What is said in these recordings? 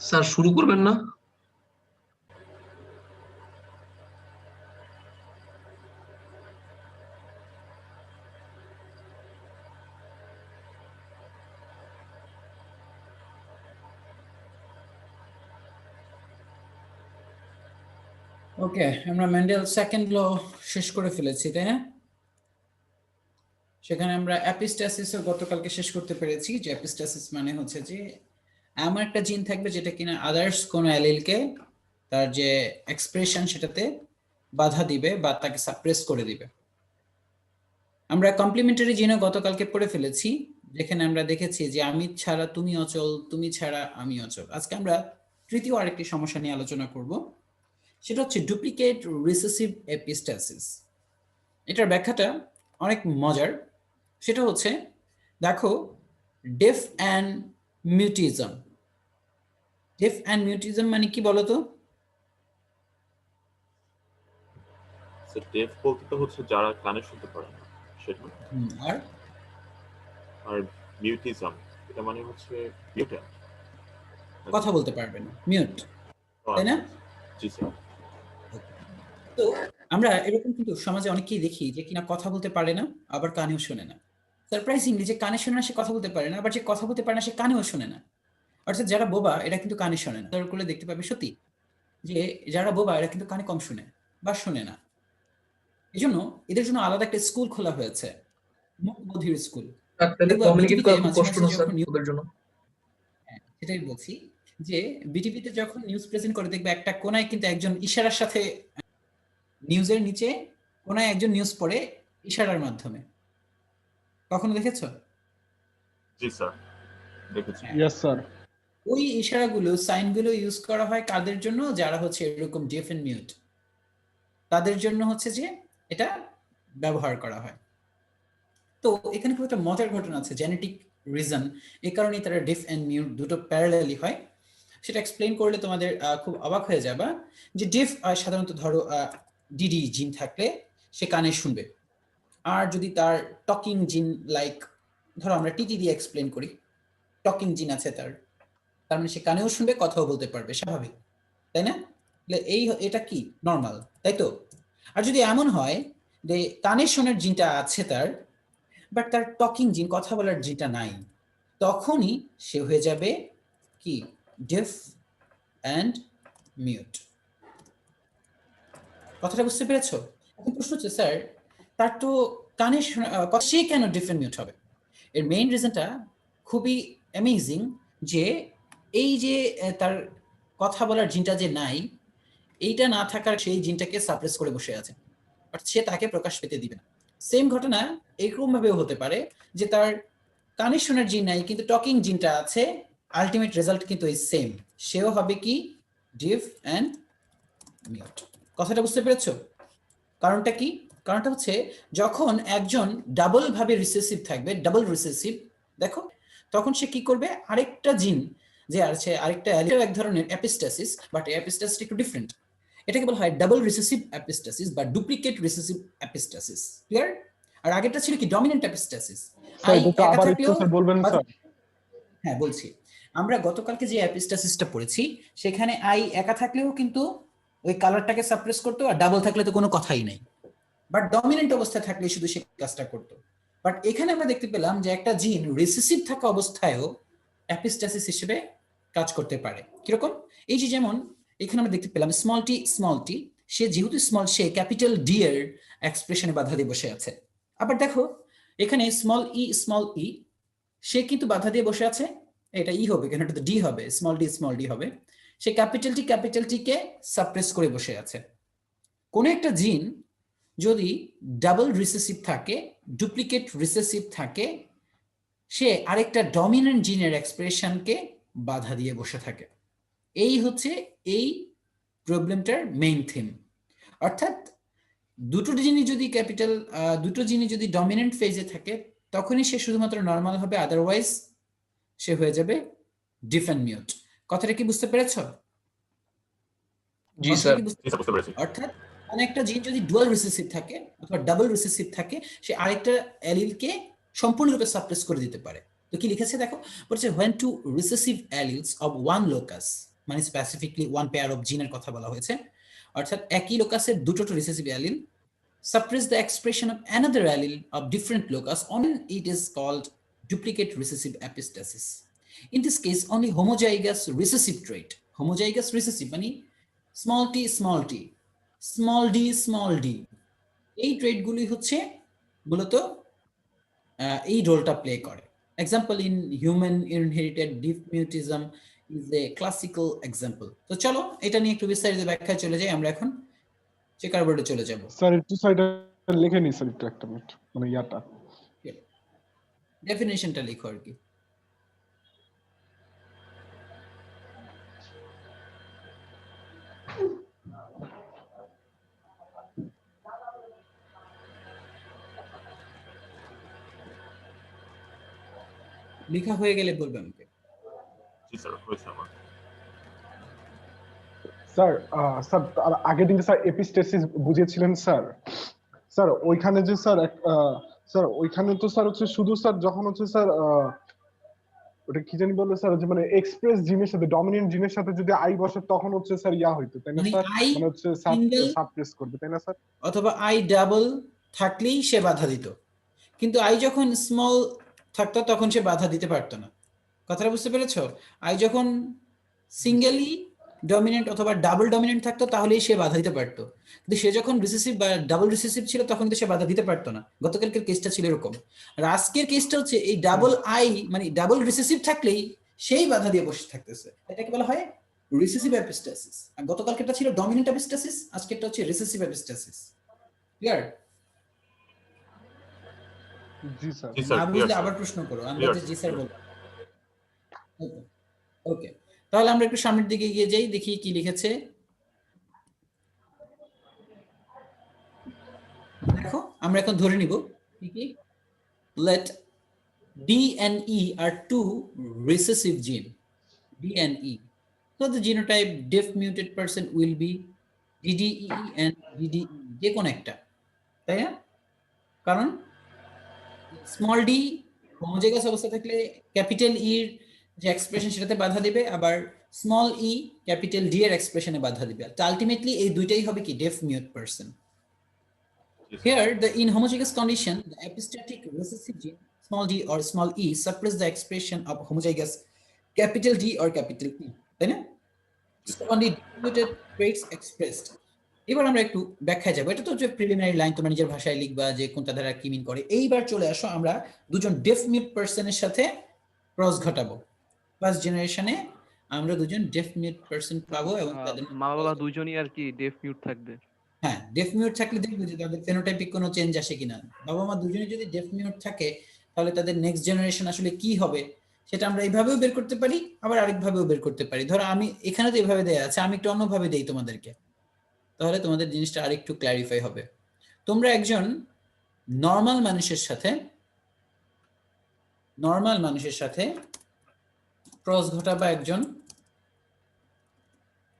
Sir শুরু করবেন না? ওকে, আমরা মেন্ডেল সেকেন্ড ল শেষ করে ফেলেছি, তাই না? সেখানে আমরা অ্যাপিস্টাসিসও গতকালকে শেষ করতে পেরেছি, যে অ্যাপিস্টাসিস মানে হচ্ছে যে এমন একটা জিন থাকবে যেটা কিনা আদার্স কোনো অ্যালিলকে তার যে এক্সপ্রেশন সেটাতে বাধা দিবে বা তাকে সাপ্রেস করে দিবে। আমরা কমপ্লিমেন্টারি জিনও গতকালকে পড়ে ফেলেছি, যেখানে আমরা দেখেছি যে আমি ছাড়া তুমি অচল, তুমি ছাড়া আমি অচল। আজকে আমরা তৃতীয় আরেকটি সমস্যা নিয়ে আলোচনা করব, সেটা হচ্ছে ডুপ্লিকেট রিসেসিভ এপিস্টাসিস। এটার ব্যাখ্যাটা অনেক মজার। সেটা হচ্ছে, দেখো, deaf and mutism. Deaf and mutism মানে কি বলতো? ডেফ বলতে তো হচ্ছে যারা কানে শুনতে পারে না সেটা। আর আর মিউটিজম এটা মানে হচ্ছে মিউটেন্ট, কথা বলতে পারবে না, মিউট, তাই না? জি স্যার। তো আমরা এরকম কিন্তু সমাজে অনেকেই দেখি যে কিনা কথা বলতে পারে না, আবার কানেও শোনে না। সারপ্রাইজিংলি, যে কানে শোনে না সে কথা বলতে পারে না, আবার যে কথা বলতে পারে না সে কানেও শোনে না। অর্থাৎ যারা বোবা এরা কিন্তু কানে শোনে না। তার করলে দেখতে পাবে সত্যি যে যারা বোবা এরা কিন্তু কানে কম শোনে বা শোনে না। এই জন্য এদের জন্য আলাদা একটা স্কুল খোলা হয়েছে, মুক বধির স্কুল। কমিউনিকেট করা খুব কষ্ট না স্যার ওদের জন্য? সেটাই বলছি, যে বিটিভিতে যখন নিউজ প্রেজেন্ট করে দেখবে একটা কোনায় কিন্তু একজন ইশারার সাথে, নিউজের নিচে কোনায় একজন নিউজ পড়ে ইশারার মাধ্যমে। কখনো দেখেছো? জি স্যার, দেখেছি। Yes sir. ওই ইশারাগুলো, সাইনগুলো ইউজ করা হয় কাদের জন্য? যারা হচ্ছে এরকম ডেফ এন্ড মিউট, তাদের জন্য হচ্ছে যে এটা ব্যবহার করা হয়। তো এখানে খুব একটা মজার ঘটনা আছে, জেনেটিক রিজন, এই কারণেই তারা ডেফ এন্ড মিউট দুটো প্যারালালি হয়। সেটা এক্সপ্লেন করলে তোমাদের খুব অবাক হয়ে যাবা, যে ডেফ সাধারণত ধরো ডিডি জিন থাকলে সে কানে শুনবে, আর যদি তার টকিং জিন, লাইক ধরো আমরা টিটি দিয়ে এক্সপ্লেন করি, টকিং জিন আছে তার মানে সে কানেও শুনবে, কথাও বলতে পারবে, স্বাভাবিক, তাই না? এটা কি নর্মাল, তাই তো? আর যদি এমন হয় যে কানে শোনার জিনটা আছে তার, বাট তার টকিং জিন, কথা বলার জিনটা নাই, তখনই সে হয়ে যাবে কি? Deaf and mute. কথাটা বুঝতে পেরেছো? এখন প্রশ্ন হচ্ছে, স্যার তার তো কানে শোনা, সে কেন ডেফ অ্যান্ড মিউট হবে? এর মেইন রিজনটা খুবই অ্যামেজিং, যে এই যে তার কথা বলার জিনটা যে নাই, এইটা না থাকার সেই জিনটাকে সাপ্রেস করে বসে আছে, অর্থাৎ সে তাকে প্রকাশ পেতে দিবে না। সেম ঘটনা এরকম ভাবেও হতে পারে যে তার কানে শোনার জিন নাই কিন্তু টকিং জিনটা আছে, আলটিমেট রেজাল্ট কিন্তু এই সেম, সেও হবে কি? ডিফ অ্যান্ড মিউট। কথাটা বুঝতে পেরেছো? কারণটা কি? কারণটা হচ্ছে, যখন একজন ডাবল ভাবে রিসেসিভ থাকবে, ডাবল রিসেসিভ, দেখো, তখন সে কি করবে? আরেকটা জিন যে আছে, আরেকটা এক ধরনের অ্যাপিস্টাসিস, বাট অ্যাপিস্টাসিস একটু ডিফারেন্ট। এটাকে বলা হয় ডাবল রিসেসিভ অ্যাপিস্টাসিস বা ডুপ্লিকেট রিসেসিভ অ্যাপিস্টাসিস। ক্লিয়ার? আর আগেরটা ছিল কি? ডমিনেন্ট অ্যাপিস্টাসিস। স্যার এটা আবার একটু স্যার বলবেন স্যার? হ্যাঁ বলছি। আমরা গতকালকে যে অ্যাপিস্টাসিসটা পড়েছি সেখানে আই একা থাকলেও কিন্তু ওই কালারটাকে সাপ্রেস করতো, আর ডাবল থাকলে তো কোনো কথাই নাই, বাট ডমিনেন্ট অবস্থায় থাকলে শুধু সে কাজটা করতো। বাট এখানে আমরা দেখতে পেলাম যে একটা জিন রিসেসিভ থাকা অবস্থায়ও অ্যাপিস্টাসিস হিসেবে কাজ করতে পারে। কিরকম? এই যে যেমন এখানে আমরা দেখতে পেলাম স্মল টি, সে যেহেতু স্মল, সে ক্যাপিটাল ডি এর এক্সপ্রেশনে বাধা দিয়ে বসে আছে। আবার দেখো এখানে স্মল ই, সে কিন্তু বাধা দিয়ে বসে আছে, এটা ই হবে কেন, এটা তো ডি হবে, স্মল ডি হবে, সে ক্যাপিটাল টি কে সাপ্রেস করে বসে আছে। কোন একটা জিন যদি ডাবল রিসেসিভ থাকে, ডুপ্লিকেট রিসেসিভ থাকে, সে আরেকটা ডমিনেন্ট জিনের এক্সপ্রেশনকে বাধা দিয়ে বসে থাকে। এই হচ্ছে এই প্রবলেমটার মেইন থিম। অর্থাৎ দুটো জিনই যদি ডমিনেন্ট ফেজে থাকে তখনই সে শুধুমাত্র নর্মাল হবে, আদারওয়াইজ সে হয়ে যাবে ডিফ অ্যান্ড মিউট। কথাটা কি বুঝতে পেরেছো? জি স্যার। অর্থাৎ একটা জিন যদি ডুয়াল রিসেসিভ থাকে অথবা ডাবল রিসেসিভ থাকে, সে আরেকটা অ্যালিলকে সম্পূর্ণরূপে সাপ্রেস করে দিতে পারে। তো কি লিখেছে দেখো, বলছে when two recessive alleles of one locus, মানে স্পেসিফিকলি ওয়ান পেয়ার অফ জিনের কথা বলা হয়েছে, অর্থাৎ একই লোকাসের দুটো recessive allele suppress the expression of another allele of different locus, on it is called duplicate recessive epistasis. In this case, only homozygous recessive trait, homozygous recessive মানে small t, small d, এই ট্রেটগুলি হচ্ছে মূলত এই রোলটা play করে। Example in human inherited deaf mutism is a classical example. তো চলো এটা নিয়ে একটু বিস্তারিত ব্যাখ্যায় চলে যাই। আমরা এখন চেকার বোর্ডে চলে যাব। স্যার একটু সাইডে লিখে নি স্যার, একটু একটা মিনিট, মানে ইয়াটা ডেফিনেশনটা লিখো আর কি। লেখা হয়ে গেলে বলবে আমাকে। জি স্যার, হয়েছে আমার। স্যার স্যার আগের দিন স্যার এপিস্টেসিস বুঝিয়েছিলেন স্যার। স্যার ওইখানে যে স্যার স্যার ওইখানে তো স্যার হচ্ছে শুধু স্যার যখন হচ্ছে স্যার ওটা কি জানি বললো স্যার, যে মানে এক্সপ্রেস জিনের সাথে ডমিনেন্ট জিনের সাথে যদি আই বসে তখন হচ্ছে স্যার ইয়া হইতো, তাই না মানে স্যার? আই মানে হচ্ছে সিঙ্গেল সাপ্রেস করবে, তাই না স্যার? অথবা আই ডাবল থাকলেই সে বাধা দিত, কিন্তু আই যখন স্মল থাকতো তখন সে বাধা দিতে পারতো না। কথাটা বুঝতে পেরেছো? আই যখন সিঙ্গেলি ডমিনেন্ট অথবা ডাবল ডমিনেন্ট থাকতো তাহলেই সে বাধা দিতে পারতো, কিন্তু সে যখন রিসেসিভ বা ডাবল রিসেসিভ ছিল তখন কিন্তু সে বাধা দিতে পারতো না। গতকালকের কেসটা ছিল এরকম। আর আজকের কেসটা হচ্ছে এই ডাবল আই মানে ডাবল রিসেসিভ থাকলেই সেই বাধা দিয়ে বসে থাকতেছে, এটাকে বলা হয় রিসেসিভ এপিস্টাসিস। আর গতকালকেরটা ছিল ডমিনেন্ট এপিস্টাসিস, আজকেরটা হচ্ছে রিসেসিভ এপিস্টাসিস। ক্লিয়ার? জি স্যার। জি স্যার, না ক্লিয়ার বুঝলে স্যার। আবার প্রশ্ন করো, আমি Clear, বলতে জি sir, স্যার clear. বলবো। ওকে, তাহলে আমরা একটু সামনের দিকে গিয়ে যাই, দেখি কি লিখেছে। দেখো আমরা এখন ধরে নিব কি কি, let D and E are two recessive gene, D and E, so the genotype deaf muted person will be DDEE and DDE, যে কোন একটা, তাই না? কারণ স্মল ডি হোমোজাইগাস অবস্থা থাকলে ক্যাপিটাল ই এর যে এক্সপ্রেশন সেটাতে বাধা দিবে, আবার স্মল ই ক্যাপিটাল ডি এর এক্সপ্রেশনে বাধা দিবে। আলটিমেটলি এই দুইটাই হবে কি deaf mute person. Yes, sir. Here, the in homozygous condition, the epistatic recessive gene small d or small e suppress the expression of homozygous capital D or capital E, তাই না? So only demuted traits expressed. এবার আমরা একটু ব্যাখ্যায় যাব। এটা তো যে প্রিলিমিনারি লাইন তোমরা নিজের ভাষায় লিখবা যে কোনটা দ্বারা কি মিন করে। এইবার চলে আসো আমরা দুজন ডেফ মিউট পারসনের সাথে ক্রস ঘটাবো। ফার্স্ট জেনারেশনে আমরা দুজন ডেফ মিউট পারসন পাবো এবং তাদের মা বাবা দুইজনই আর কি ডেফ মিউট থাকবে। হ্যাঁ, ডেফ মিউট থাকলে দেখবে যে তাদের ফেনোটাইপিক কোনো চেঞ্জ আসে কিনা। বাবা মা দুজনে যদি ডেফ মিউট থাকে তাহলে তাদের নেক্সট জেনারেশন আসলে কি হবে সেটা আমরা এইভাবেও বের করতে পারি, আবার আরেকভাবেও বের করতে পারি। ধরো আমি এখানে তো এইভাবে দেয়া আছে, আমি একটু অন্যভাবে দেই তোমাদেরকে, তাহলে তোমাদের জিনিসটা আরেকটু ক্ল্যারিফাই হবে। তোমরা একজন নর্মাল মানুষের সাথে ক্রস ঘটাবা একজন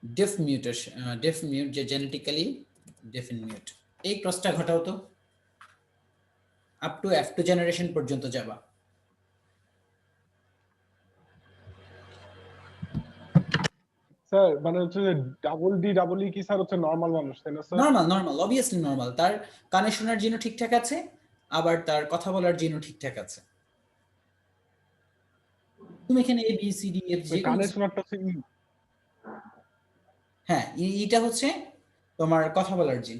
ডেফ মিউট যে জেনেটিক্যালি ডেফ মিউট, এই ক্রসটা ঘটাও তো আপ টু F2 জেনারেশন পর্যন্ত যাবা। স্যার মানে হচ্ছে ডাবল ই কি স্যার হচ্ছে নরমাল মানুষ, তাই না স্যার? নরমাল অবভিয়াসলি নরমাল, তার কানে শোনার জিনও ঠিকঠাক আছে, আবার তার কথা বলার জিনও ঠিকঠাক আছে। তুমি এখানে A B C D F G কানে শোনারটা হচ্ছে ই। হ্যাঁ, এটা হচ্ছে তোমার কথা বলার জিন।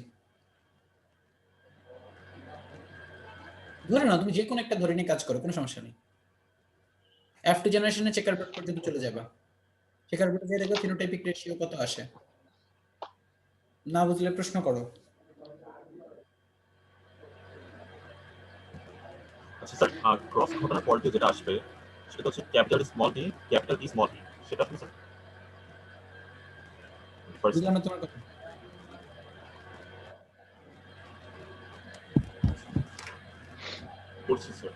ধরে নাও তুমি যে কোনো একটা ধরে নিয়ে কাজ করো, কোনো সমস্যা নেই। F2 জেনারেশনে চেকার বোর্ড পর্যন্ত চলে যাবা। চেকার বোর্ডে গিয়ে দেখো ফিনোটাইপিক রেশিও কত আসে। না বুঝলে প্রশ্ন করো। আচ্ছা স্যার, ক্রস ঘটনার পর যেটা আসবে সেটা হচ্ছে ক্যাপিটাল স্মল ডি ক্যাপিটাল ই স্মল ডি, সেটা আপনি স্যার ফার্স্ট বুঝলাম না তোমার কথা। করছি স্যার।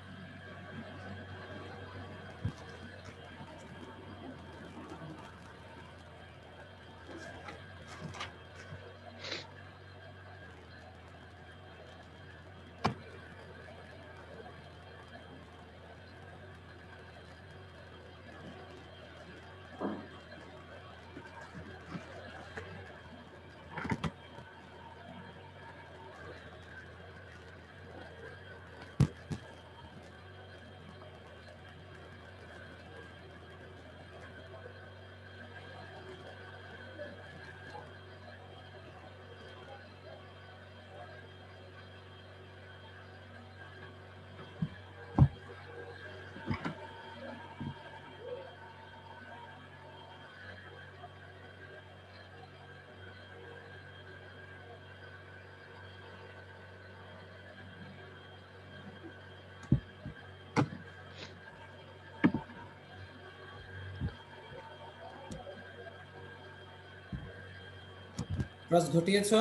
ক্রস ঘটিয়েছো,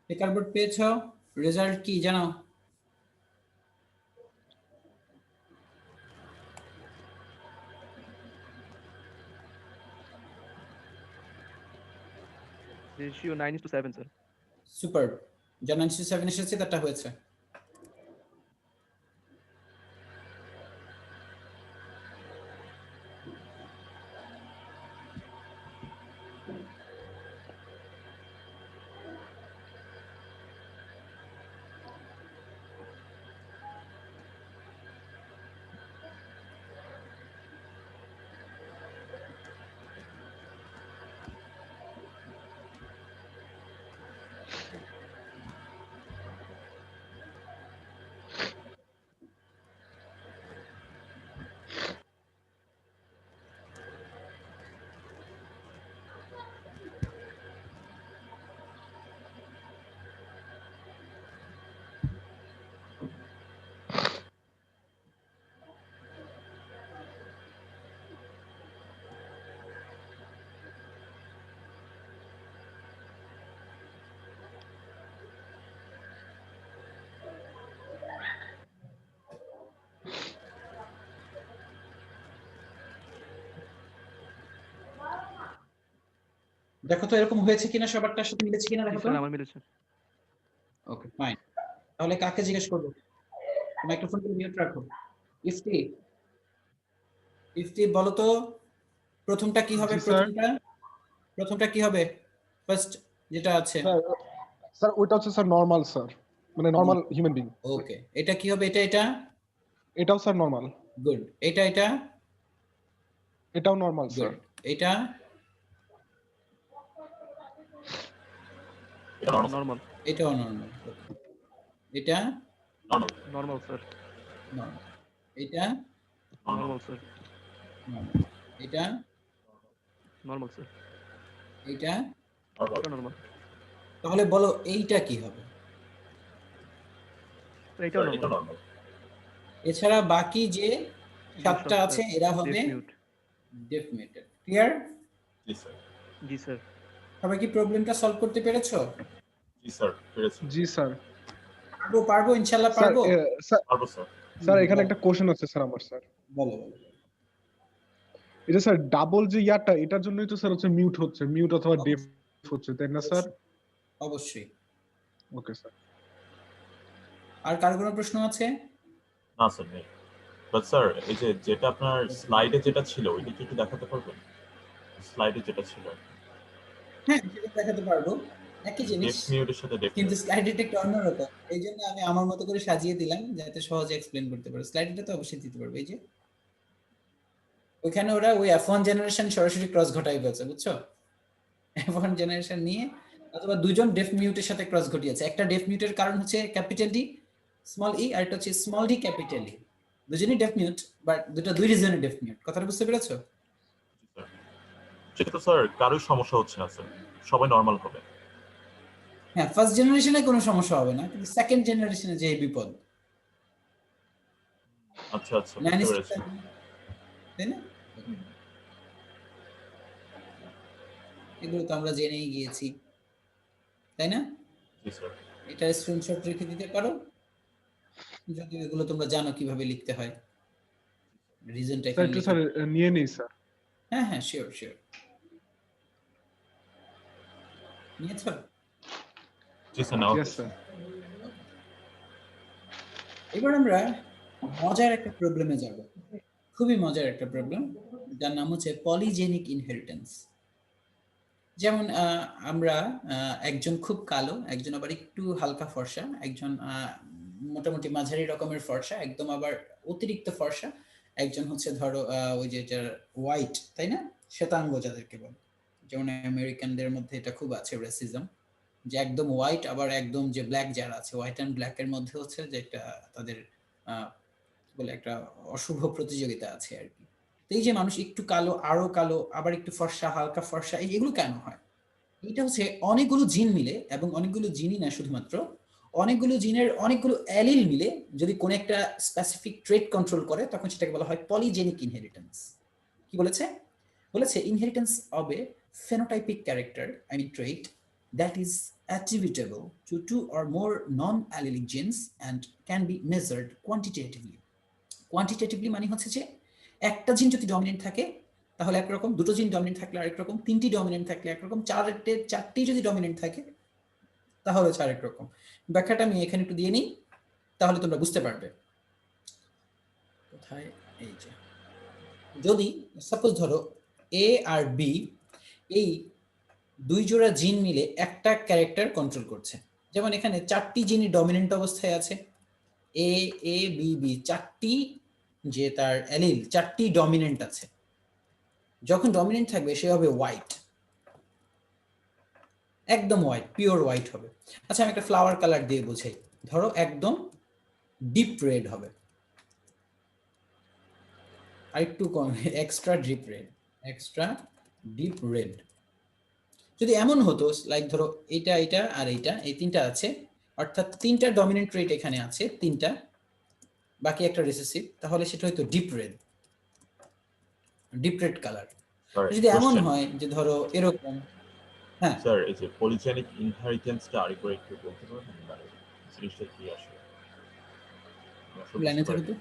চেকার বোর্ড পেয়েছো, রেজাল্ট কি জানাও? Ratio 9:7 sir. সুপার, যা 97 এসেছে তারটা হয়েছে। দেখো তো এরকম হয়েছে কিনা, সবারটার সাথে মিলেছে কিনা জি দেখো তো। স্যার, আমার মিলেছে। ওকে ফাইন, তাহলে কাকে জিজ্ঞেস করবো? মাইক্রোফোনটা মিউট রাখো। ইফতি, ইফতি বলো তো প্রথমটা কি হবে? জি স্যার। প্রথমটা কি হবে? ফার্স্ট যেটা আছে। স্যার স্যার ওইটা হচ্ছে স্যার নরমাল স্যার, মানে নরমাল হিউম্যান বিং। ওকে, এটা কি হবে? এটা এটাও স্যার নরমাল। গুড। এটা এটাও নরমাল স্যার। গুড। এটা এটা নর্মাল নরমাল। এটাও নরমাল। এটা নর্মাল নরমাল স্যার। নরমাল। এটা নরমাল স্যার। নরমাল। এটা নরমাল স্যার। এটা নর্মাল এটা নরমাল। তাহলে বলো এইটা কি হবে? এটাও এটা নরমাল। নর্মাল এছাড়া বাকি যে সাতটা আছে এরা হবে deaf mute. Deaf muted. Clear? জি স্যার জি স্যার। সবাই কি প্রবলেমটা সলভ করতে পেরেছো? জি স্যার পেরেছি জি স্যার। পারবো ইনশাআল্লাহ স্যার পারবো। স্যার পারবো স্যার স্যার এখানে একটা কোশ্চেন আছে স্যার আমার স্যার। বলো বলো। এটা স্যার ডাবল যে ইয়ারটা, এটার জন্যই তো স্যার হচ্ছে মিউট হচ্ছে, মিউট অথবা ডেফ হচ্ছে, তাই না স্যার? অবশ্যই। Okay sir. আর কার কোনো প্রশ্ন আছে? না স্যার নেই বাট স্যার এই যে যেটা আপনার স্লাইডে যেটা ছিল ওইটা কি একটু দেখাতে পারবেন? স্লাইডে যেটা ছিল হ্যাঁ, সেটা দেখাতে পারবো। একই জিনিস, ডেফ মিউটের সাথে ডেফ কিন্তু স্লাইডটা একটু অন্যরকম। এই জন্য আমি আমার মতো করে সাজিয়ে দিলাম যাতে সহজে এক্সপ্লেন করতে পারো। স্লাইডটা তো অবশ্যই দিতে পারবে। এই যে ওইখানে ওরা ওই F1 জেনারেশন সরাসরি ক্রস ঘটাই ফেলছে, বুঝছো? F1 জেনারেশন নিয়ে অথবা দুজন ডেফ মিউটের সাথে ক্রস ঘটিয়েছে। একটা ডেফ মিউটের কারণ হচ্ছে ক্যাপিটাল ডি স্মল ই, আর একটা হচ্ছে স্মল ডি ক্যাপিটাল ই। দুজনই ডেফ মিউট, বাট দুই রিজনে ডেফ মিউট। কথাটা বুঝতে পেরেছো? সেটা তো স্যার কারোর সমস্যা হচ্ছে না স্যার, সবাই নর্মাল হবে। হ্যাঁ, ফার্স্ট জেনারেশনে কোনো সমস্যা হবে না, কিন্তু সেকেন্ড জেনারেশনে যে বিপদ। আচ্ছা আচ্ছা বুঝতে পেরেছি। তাই না? এগুলো তো আমরা জেনেই গিয়েছি, তাই না? জি স্যার এটা স্ক্রিনশট রেখে দিতে পারো, যদি এগুলো তোমরা জানো কিভাবে লিখতে হয়। রিজনটা স্যার এখানে একটু লিখে। স্যার নিয়ে নিই স্যার। হ্যাঁ হ্যাঁ, শিওর শিওর। নিয়েছো? জি স্যার নাও ইয়েস স্যার। এবার আমরা মজার একটা প্রবলেমে যাব। খুবই মজার একটা প্রবলেম, যার নাম হচ্ছে পলিজেনিক ইনহেরিটেন্স। যেমন আমরা একজন খুব কালো, একজন আবার একটু হালকা ফর্সা, একজন মোটামুটি মাঝারি রকমের ফর্সা, একদম আবার অতিরিক্ত ফর্সা, একজন হচ্ছে ধরো ওই যে যার হোয়াইট, তাই না? শ্বেতাঙ্গ যাদেরকে বলে। যেমন আমেরিকানদের মধ্যে এটা খুব আছে রেসিজম, যে একদম হোয়াইট আবার একদম যে ব্ল্যাক যারা আছে, হোয়াইট অ্যান্ড ব্ল্যাক এর মধ্যে হচ্ছে যে একটা তাদের বলে একটা অশুভ প্রতিযোগিতা আছে আর কি। তো এই যে মানুষ একটু কালো, আরো কালো, আবার একটু ফর্সা, হালকা ফর্সা, এগুলো কেন হয়? এটা হচ্ছে অনেকগুলো জিন মিলে, এবং অনেকগুলো জিনই না শুধুমাত্র, অনেকগুলো জিনের অনেকগুলো অ্যালিল মিলে যদি কোনো একটা স্পেসিফিক ট্রেট কন্ট্রোল করে, তখন সেটাকে বলা হয় পলিজেনিক ইনহেরিটেন্স। কি বলেছে? বলেছে inheritance of a phenotypic character, I mean trait, that is attributable to two or more non-allelic genes and can be measured quantitatively. কোয়ান্টিটেটিভলি মানে হচ্ছে যে একটা জিন যদি ডমিনেন্ট থাকে তাহলে একরকম, দুটো জিন ডমিনেন্ট থাকলে আরেক রকম, তিনটি ডমিনেন্ট থাকলে একরকম, চারটি যদি ডমিনেন্ট থাকে তাহলে হচ্ছে আরেক রকম। ব্যাখ্যাটা আমি এখানে একটু দিয়ে নিই, তাহলে তোমরা বুঝতে পারবে। কোথায়, এই যে, যদি সাপোজ ধরো এ আর বি এই দুই জোড়া জিন মিলে একটা ক্যারেক্টার কন্ট্রোল করছে, যেমন এখানে চারটি জিনই ডমিনেন্ট অবস্থায় আছে, এ এ বি বি, চারটি যে তার অ্যালিল, চারটি ডমিনেন্ট আছে। যখন ডমিনেন্ট থাকবে সে হবে হোয়াইট, একদম হোয়াইট, পিওর হোয়াইট হবে। আচ্ছা আমি একটা ফ্লাওয়ার কালার দিয়ে বোঝাই, ধরো একদম ডিপ রেড হবে, আর একটু কম, extra deep red, extra deep red. যদি এমন হতো লাইক ধরো এটা এটা আর এইটা, এই তিনটা আছে, অর্থাৎ তিনটা ডমিনেন্ট রেড এখানে আছে, তিনটা, বাকি একটা রিসেসিভ, তাহলে সেটা হয়তো deep red, deep red colour. যদি এমন হয় যে ধরো এরকম, হ্যাঁ স্যার এই যে পলিজেনিক ইনহেরিটেন্সটা আরেকবার একটু বলতে পারবেন, মানে জিনিসটা কি আসলে? লাইনে থাকো তো।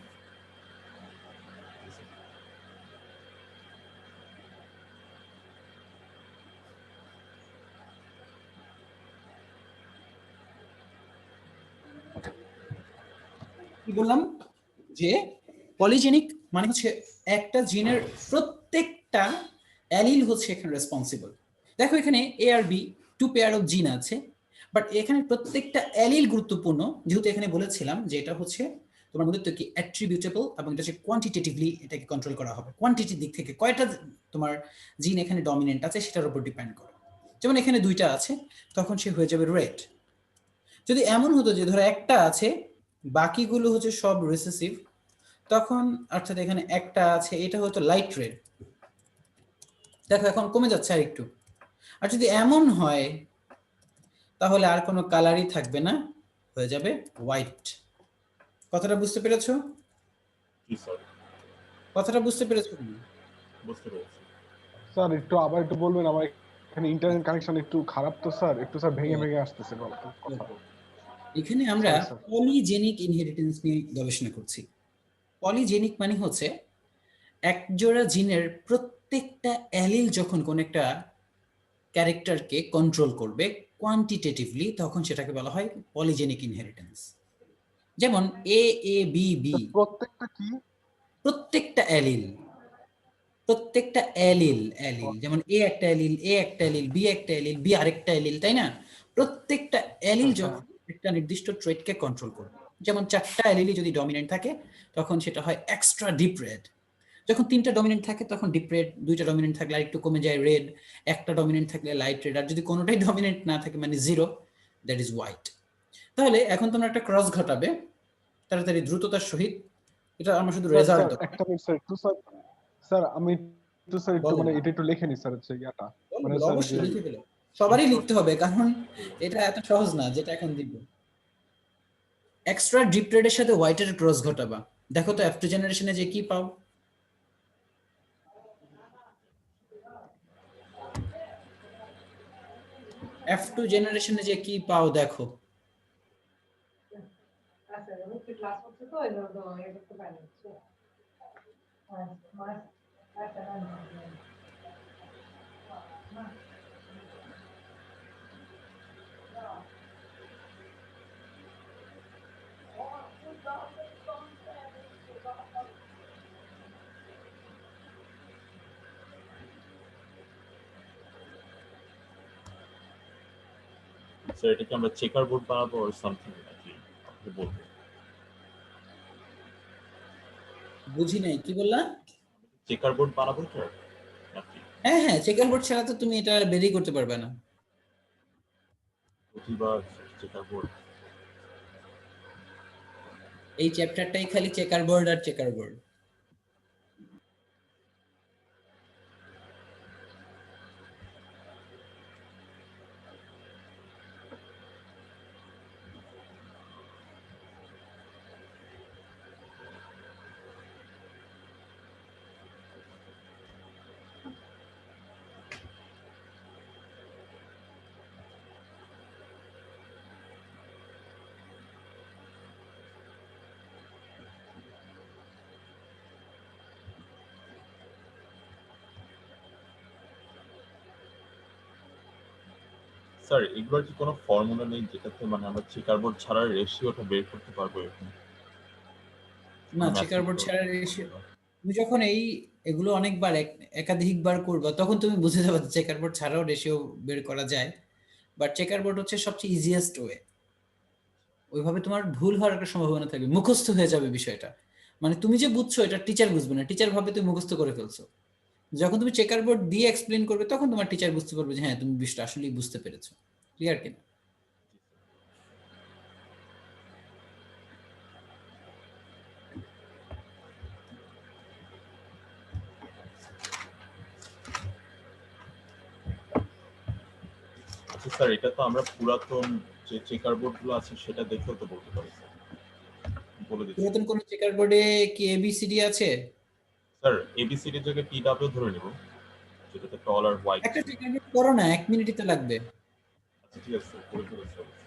কি বললাম যে পলিজেনিক মানে হচ্ছে একটা জিনের প্রত্যেকটা অ্যালিল হচ্ছে এখানে রেসপন্সিবল। দেখো এখানে এ আর বি টু পেয়ার অফ জিন আছে, বাট এখানে প্রত্যেকটা অ্যালিল গুরুত্বপূর্ণ, যেহেতু এখানে বলেছিলাম যে এটা হচ্ছে তোমার মধ্যে কি অ্যাট্রিবিউটেবল, এবং এটা হচ্ছে কোয়ান্টিটেটিভলি এটাকে কন্ট্রোল করা হবে। কোয়ান্টিটির দিক থেকে কয়টা তোমার জিন এখানে ডমিনেন্ট আছে সেটার উপর ডিপেন্ড করে। যেমন এখানে দুইটা আছে, তখন সে হয়ে যাবে রেড। যদি এমন হতো যে ধরো একটা আছে, বাকিগুলো হচ্ছে সব রিসেসিভ, তখন অর্থাৎ এখানে একটা আছে, এটা হতো লাইট রেড। দেখো এখন কমে যাচ্ছে আর একটু। আর যদি এমন হয় তাহলে আর কোনো কালারই থাকবে না, হয়ে যাবে হোয়াইট। কথাটা বুঝতে পেরেছো? জি স্যার, কথাটা বুঝতে পেরেছো? বুঝতে পেরেছি। স্যার একটু আবার একটু বলবেন, আমার এখানে ইন্টারনেট কানেকশন একটু খারাপ তো স্যার, একটু স্যার ভেঙে ভেঙে আসতেছে কথা। এখানে আমরা সরি স্যার। পলিজেনিক ইনহেরিটেন্স নিয়ে গবেষণা করছি। পলিজেনিক মানে হচ্ছে একজোড়া জিনের প্রত্যেকটা অ্যালিল যখন কোন একটা ক্যারেক্টারকে কন্ট্রোল করবে কোয়ান্টিটেটিভলি, তখন সেটাকে বলা হয় পলিজেনিক ইনহেরিটেন্স। যেমন এ এ বি বি, প্রত্যেকটা কি? প্রত্যেকটা অ্যালিল, প্রত্যেকটা অ্যালিল অ্যালিল, যেমন এ একটা অ্যালিল, এ একটা অ্যালিল, বি একটা অ্যালিল, বি আরেকটা অ্যালিল, তাই না? প্রত্যেকটা অ্যালিল যখন একটা নির্দিষ্ট ট্রেটকে কন্ট্রোল করবে, যেমন চারটা অ্যালিলই যদি ডমিনেন্ট থাকে তখন সেটা হয় এক্সট্রা ডিপ রেড। যখন তিনটা ডমিনেন্ট থাকে তখন ডিপ রেড, দুইটা ডমিনেন্ট থাকলে আরেকটু কমে যায় রেড, একটা ডমিনেন্ট থাকলে লাইট রেড, আর যদি কোনোটাই ডমিনেন্ট না থাকে মানে জিরো, দ্যাট ইজ হোয়াইট। তাহলে এখন তোমরা একটা ক্রস ঘটাবে তাড়াতাড়ি দ্রুততার সহিত, এটা আমার শুধু স্যার রেজাল্ট স্যার দরকার। একটা মিনিট স্যার, একটু স্যার, স্যার আমি একটু স্যার একটু বলো মানে না, এটা একটু লিখে নি স্যার, হচ্ছে ইয়াটা বলো মানে বলো, স্যার যে অবশ্যই লিখে ফেলো, সবারই লিখতে হবে, কারণ এটা এত সহজ না যেটা এখন দিব। এক্সট্রা ডিপ রেডের সাথে হোয়াইটের ক্রস ঘটাবা, দেখো তো F2 জেনারেশনে যে কি পাও। F2 জেনারেশনে যে কি পাও দেখো। স্যার এটাকে আমরা চেকার বোর্ড বানাবো আর সামথিং নাকি আপনি বলবেন? বুঝি নাই, কি বললা? চেকার বোর্ড বানাবো স্যার নাকি হ্যাঁ হ্যাঁ, চেকার বোর্ড ছাড়া তো তুমি এটা বেরই করতে পারবে না। প্রতিবার চেকার বোর্ড? এই চ্যাপ্টারটাই খালি চেকার বোর্ড আর চেকার বোর্ড। স্যার এগুলোর কি কোনো ফর্মুলা নেই যেটাতে মানে আমরা চেকার বোর্ড ছাড়া রেশিওটা বের করতে পারবো এরকম? না, চেকার বোর্ড ছাড়া রেশিও তুমি যখন এগুলো অনেকবার একাধিকবার করবা তখন তুমি বুঝে যাবে চেকার বোর্ড ছাড়াও রেশিও বের করা যায়, বাট চেকার বোর্ড হচ্ছে সবচেয়ে ইজিয়েস্ট ওয়ে। ওইভাবে তোমার ভুল হওয়ার একটা সম্ভাবনা থাকবে, মুখস্থ হয়ে যাবে বিষয়টা। মানে তুমি যে বুঝছো এটা টিচার বুঝবে না, টিচার ভাবে তুমি মুখস্থ করে ফেলছো। যখন তুমি চেকার বোর্ড দিয়ে এক্সপ্লেন করবে তখন তোমার টিচার বুঝতে পারবে যে হ্যাঁ তুমি বিষয়টা আসলেই বুঝতে পেরেছো। ক্লিয়ার কিনা? আচ্ছা স্যার, এটা তো আমরা পুরাতন যে চেকার বোর্ড গুলো আছে সেটা দেখেও তো বলতে পারি স্যার। বলে দিচ্ছি পুরাতন কোন চেকার বোর্ডে কি এবিসিডি আছে? স্যার, এবিসিডি জায়গায় টি ডাব্লিউ ধরে নিব, যেটাতে টল আর হোয়াইট। একটা চেকার বোর্ড করো না, 1 মিনিটই তো লাগবে। আচ্ছা ঠিক আছে স্যার, করে ফেলেছি অবশ্যই।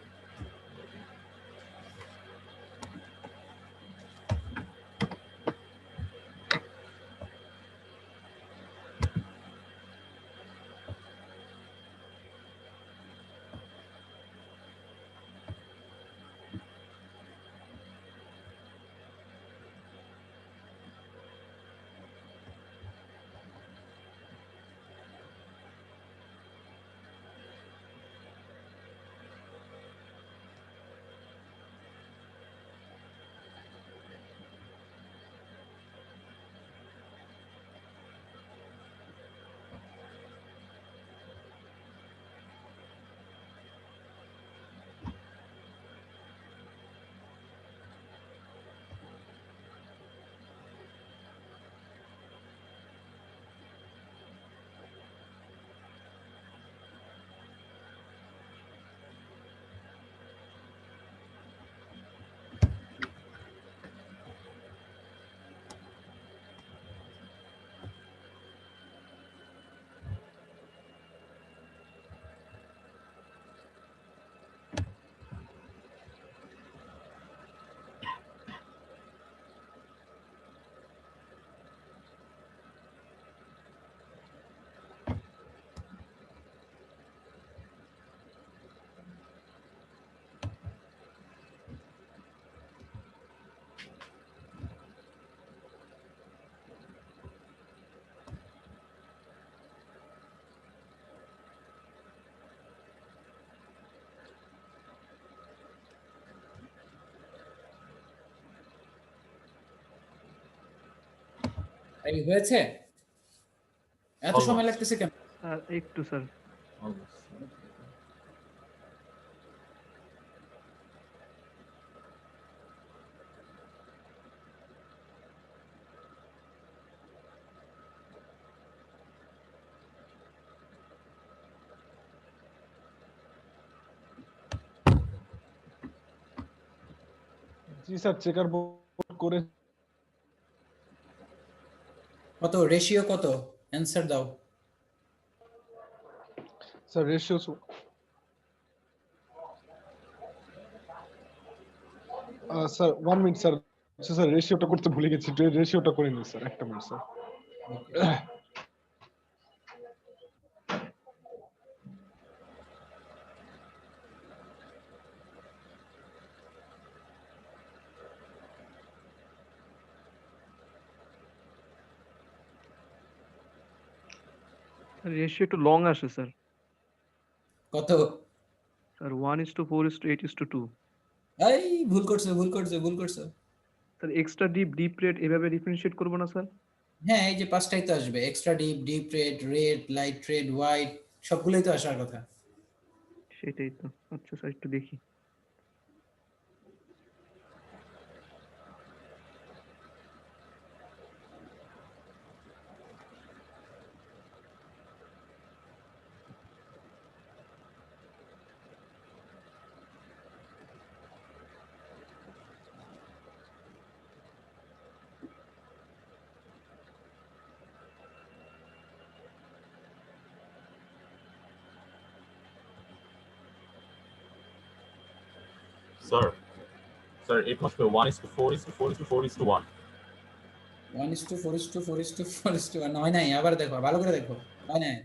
এই হয়েছে? এত সময় Almost. লাগতেছে কেন? স্যার একটু স্যার। Almost. জি স্যার, চেকার বোর্ড করে কত রেশিও কত? অ্যানসার দাও। Sir ratio sir 1 minute sir. Sir রেশিওটা করতে ভুলে গেছি, রেশিওটা করে নিন স্যার, একটা মিনিট স্যার। রেশিও একটু লং আসে স্যার। কত? স্যার 1:4:8:2। এই ভুল করছো, ভুল করছো, ভুল করছো। Sir extra deep, deep red এভাবে ডিফারেন্সিয়েট করবো না স্যার? হ্যাঁ, এই যে পাঁচটাই তো আসবে, extra deep, deep red, red, light red, white, সবগুলোই তো আসার কথা। সেটাই তো। আচ্ছা স্যার একটু দেখি। Sir, sir, it must be 1:4:4:4:1. 1:4:4:4:1 হয় নাই, আবার দেখো, ভালো করে দেখো। হয় নাই।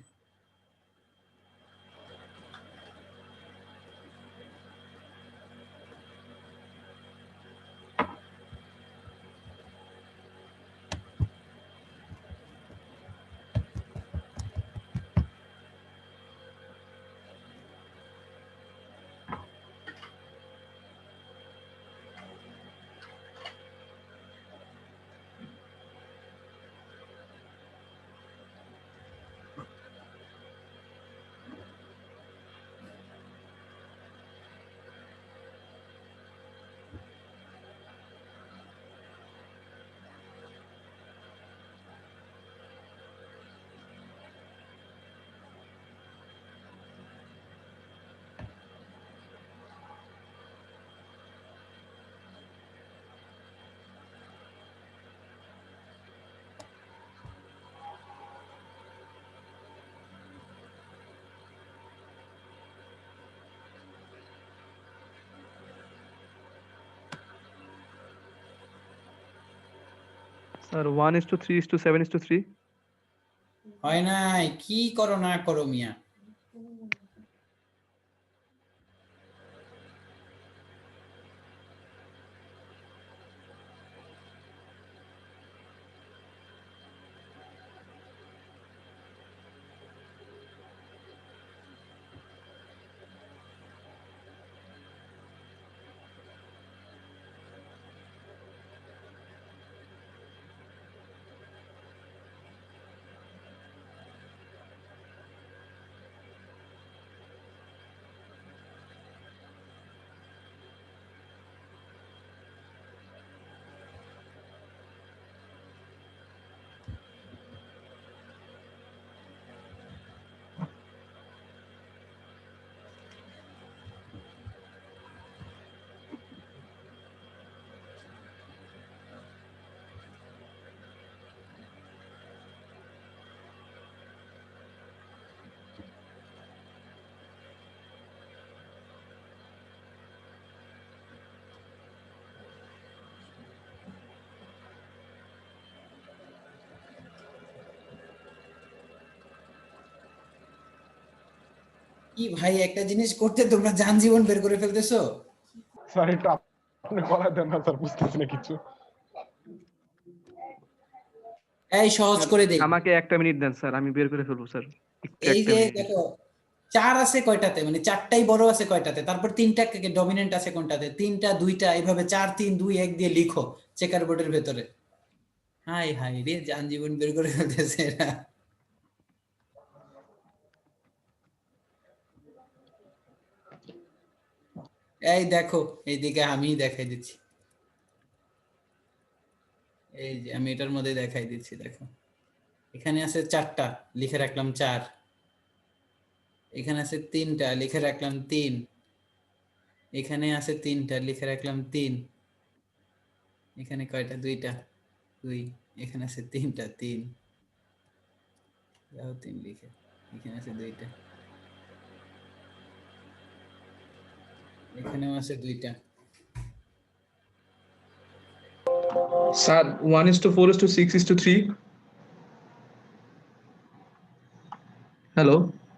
স্যার 1:3:7:3। হয় নাই, কি করো না করো মিয়া। কি ভাই, একটা জিনিস করতে তোমরা যান জীবন বের করে ফেলতেছো। স্যার এটা আপনি করা দেন না স্যার, বুঝতেছি না কিছু। এই সহজ স্যার, করে দেই। আমাকে একটা মিনিট দেন স্যার, আমি বের করে ফেলবো স্যার। একটু এই একটা যে মিনিট। দেখো, 4 আছে কয়টাতে, মানে 4টাই বড় আছে কয়টাতে, তারপর 3টা ডমিনেন্ট আছে কোনটাতে, 3টা 2টা, এইভাবে 4 3 2 1 দিয়ে লিখো চেকার বোর্ডের ভেতরে। হাই হাই রে, যান জীবন বের করে ফেলতেছে এরা। এই দেখো, এইদিকে আমি দেখাই দিচ্ছি, এই যে আমি এটার মধ্যে দেখাই দিচ্ছি, দেখো এখানে আছে 4টা, লিখে রাখলাম 4। এখানে আছে 3টা, লিখে রাখলাম 3। এখানে আছে 3টা, লিখে রাখলাম 3। এখানে কয়টা, 2টা, 2। এখানে আছে 3টা, 3। যাও 3 লিখে। এখানে আছে 2টা, এখানেও আছে 2টা। স্যার 1:4:6:3। হ্যালো।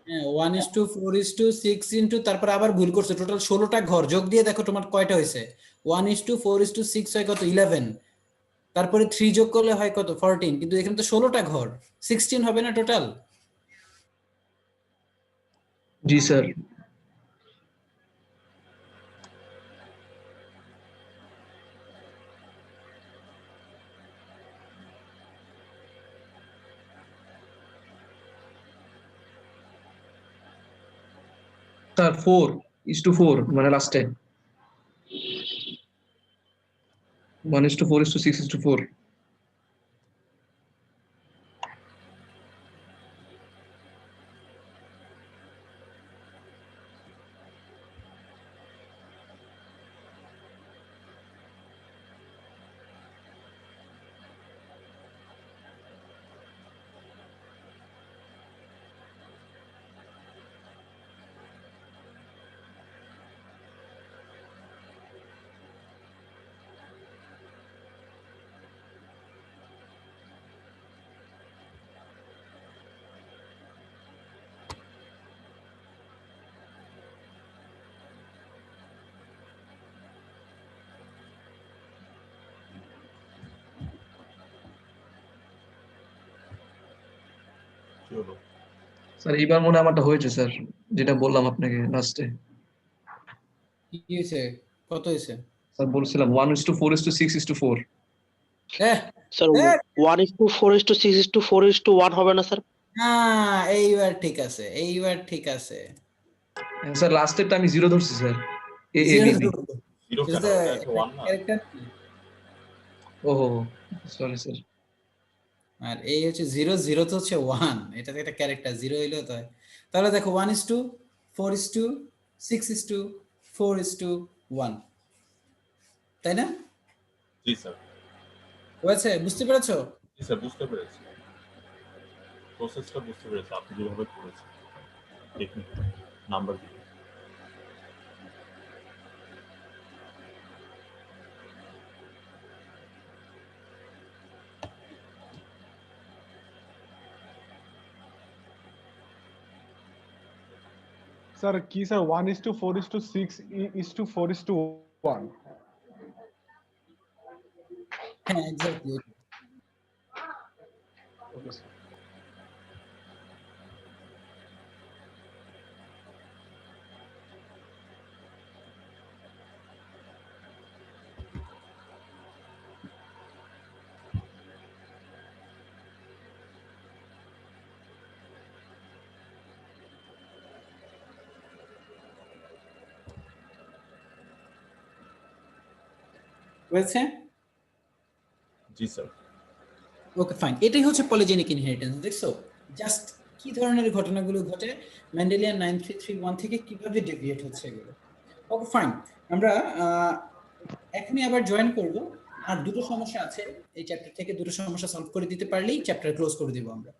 হ্যাঁ, 1:4:6 ইন্টু, তারপর আবার ভুল করছো, টোটাল 16টা ঘর, যোগ দিয়ে দেখো তোমার কয়টা হয়েছে। 1:4:6 হয় কত, 11। তারপরে 3 যোগ করলে হয় কত, 14। কিন্তু এখানে তো 16টা ঘর, 16 হবে না টোটাল। জি স্যার। স্যার 4:4 মানে লাস্টে 1:4:6:4। কি হলো? স্যার এইবার মনে হয় আমারটা হয়েছে স্যার, যেটা বললাম আপনাকে লাস্টে। কি হয়েছে, কত হয়েছে? স্যার বলছিলাম 1:4:6:4। হ্যাঁ, স্যার হ্যাঁ, 1:4:6:4:1 হবে না স্যার? হ্যাঁ, এইবার ঠিক আছে, এইবার ঠিক আছে। স্যার লাস্টেরটা আমি 0 ধরছি স্যার। এ এ জিরো বি বি। জিরো এটা কেন, তো এটা একটা ওয়ান না? ক্যারেক্টার। ওহো, সরি স্যার। আর এই হচ্ছে 0, 0 তো হচ্ছে 1, এটা তো একটা ক্যারেক্টার, 0 হইলেও তো হয়। তাহলে দেখো 1:4:6:4:1, তাই না? জি স্যার। হয়েছে, বুঝতে পেরেছো? জি স্যার, বুঝতে পেরেছি, প্রসেসটা বুঝতে পেরেছি আপনি যেভাবে করেছেন, টেকনিক নাম্বার দিয়ে। স্যার কি স্যার 1:4:6 4:1? হ্যাঁ এক্স্যাক্টলি। Okay sir. হয়েছে? জি স্যার। ওকে ফাইন, এটাই হচ্ছে পলিজেনিক ইনহেরিটেন্স। দেখছো জাস্ট কি ধরনের ঘটনাগুলো ঘটে, মেন্ডেলিয়ান 9331 থেকে কিভাবে ডেভিয়েট হচ্ছে এগুলো। ওকে ফাইন, আমরা এখনই আবার জয়েন করব। আর দুটো সমস্যা আছে এই চ্যাপ্টার থেকে, দুটো সমস্যা সলভ করে দিতে পারলেই চ্যাপ্টার ক্লোজ করে দিব আমরা।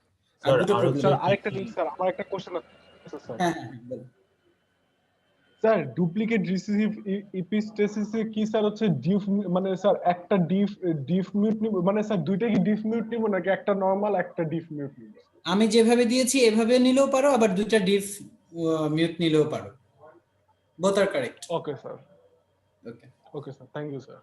আর স্যার দুটো আর প্রবলেম। স্যার আরেকটা জিনিস স্যার, আমার একটা কোশ্চেন আছে স্যার। হ্যাঁ হ্যাঁ বলো। স্যার ডুপ্লিকেট রিসিসিভ ইপিস্টেসিসে কি স্যার হচ্ছে ডিফ, মানে স্যার একটা ডিফ মিউট নিব, মানে স্যার দুইটা কি ডিফ মিউট নিব নাকি একটা নরমাল একটা ডিফ মিউট নিব? আমি যেভাবে দিয়েছি এভাবে নিলেও পারো, আবার দুইটা ডিফ মিউট নিলেও পারো, both are correct. Okay sir, okay. Okay sir, thank you sir.